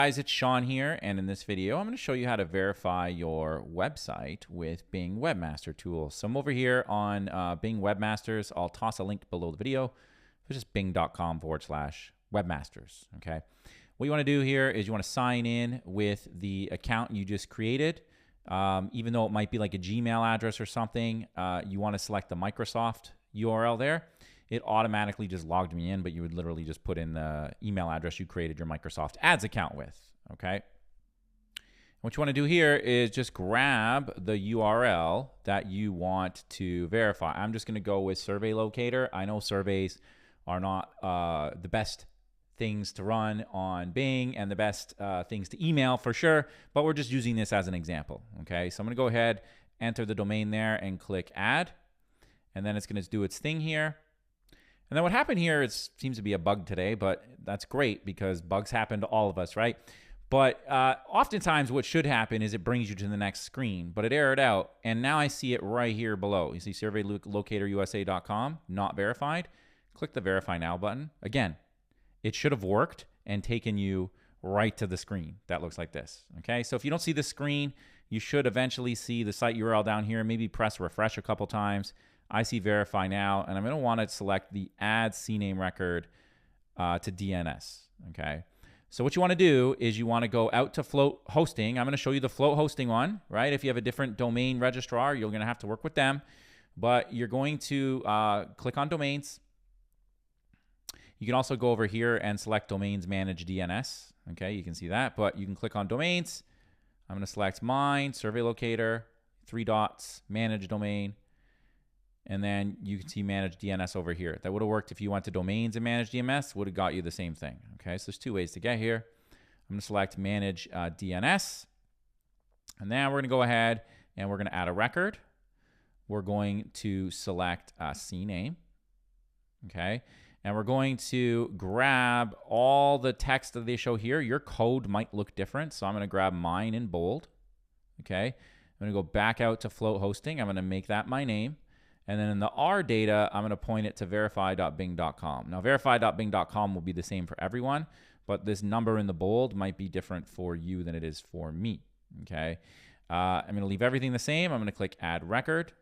Guys, it's Sean here, and in this video, I'm going to show you how to verify your website with Bing Webmaster Tools. So I'm over here on Bing Webmasters. I'll toss a link below the video. It's just bing.com/webmasters, okay? What you want to do here is you want to sign in with the account you just created. Even though it might be like a Gmail address or something, you want to select the Microsoft URL there. It automatically just logged me in, but you would literally just put in the email address you created your Microsoft Ads account with, okay? What you want to do here is just grab the URL that you want to verify. I'm just going to go with Survey Locator. I know surveys are not the best things to run on Bing and the best things to email for sure, but we're just using this as an example, okay? So I'm going to go ahead, enter the domain there, and click Add, and then it's going to do its thing here. And then what happened here, it seems to be a bug today, but that's great because bugs happen to all of us, right? But oftentimes what should happen is it brings you to the next screen, but it errored out. And now I see it right here below. You see surveylocatorusa.com, not verified. Click the Verify Now button. Again, it should have worked and taken you right to the screen. That looks like this, okay? So if you don't see the screen, you should eventually see the site URL down here. Maybe press refresh a couple times. I see Verify Now, and I'm going to want to select the Add CNAME record to DNS, okay? So what you want to do is you want to go out to Float Hosting. I'm going to show you the Float Hosting one, right? If you have a different domain registrar, you're going to have to work with them, but you're going to click on Domains. You can also go over here and select Domains Manage DNS, okay? You can see that, but you can click on Domains. I'm going to select mine, Survey Locator, 3 dots, Manage Domain. And then you can see Manage DNS over here. That would have worked if you went to Domains and Manage DNS, would have got you the same thing. Okay, so there's 2 ways to get here. I'm going to select Manage DNS. And now we're going to go ahead and we're going to add a record. We're going to select CNAME. Okay, and we're going to grab all the text that they show here. Your code might look different, so I'm going to grab mine in bold. Okay, I'm going to go back out to Float Hosting. I'm going to make that my name. And then in the R data, I'm going to point it to verify.bing.com. Now, verify.bing.com will be the same for everyone, but this number in the bold might be different for you than it is for me, okay? I'm going to leave everything the same. I'm going to click Add Record,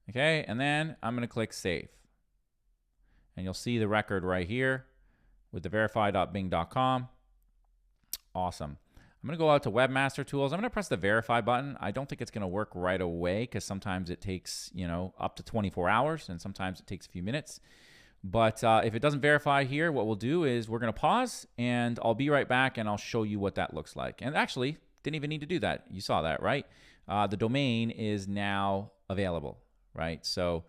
okay? And then I'm going to click Save. And you'll see the record right here with the verify.bing.com. Awesome. I'm going to go out to Webmaster Tools. I'm going to press the Verify button. I don't think it's going to work right away because sometimes it takes, up to 24 hours and sometimes it takes a few minutes. But if it doesn't verify here, what we'll do is we're going to pause and I'll be right back and I'll show you what that looks like. And actually, didn't even need to do that. You saw that, right? The domain is now available, right? So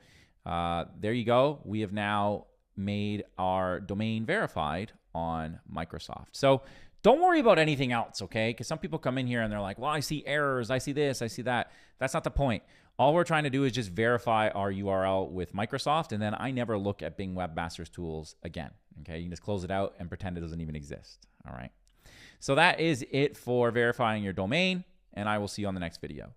there you go. We have now made our domain verified on Microsoft. So don't worry about anything else, okay? Because some people come in here and they're like, well, I see errors, I see this, I see that. That's not the point. All we're trying to do is just verify our URL with Microsoft, and then I never look at Bing Webmasters Tools again, okay? You can just close it out and pretend it doesn't even exist, all right? So that is it for verifying your domain, and I will see you on the next video.